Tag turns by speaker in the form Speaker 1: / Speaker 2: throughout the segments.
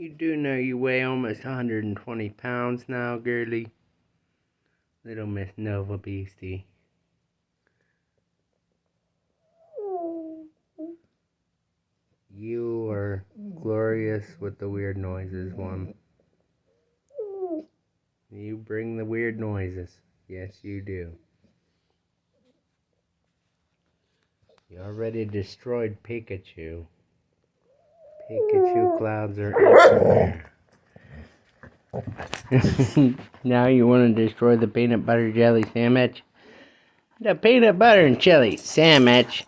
Speaker 1: You do know you weigh almost 120 pounds now, girly. Little Miss Nova Beasty. You are glorious with the weird noises, one. You bring the weird noises. Yes, you do. You already destroyed Pikachu. Pikachu clouds are everywhere. Now you want to destroy the peanut butter jelly sandwich? The peanut butter and jelly sandwich.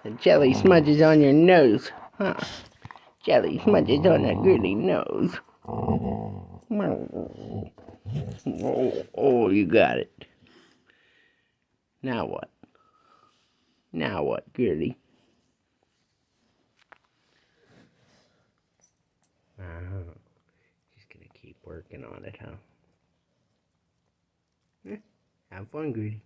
Speaker 1: The jelly smudges on your nose. Huh? Jelly smudges on that girly nose. Oh, you got it. Now what? Now what, girly? Just gonna keep working on it, huh? Have fun, girly.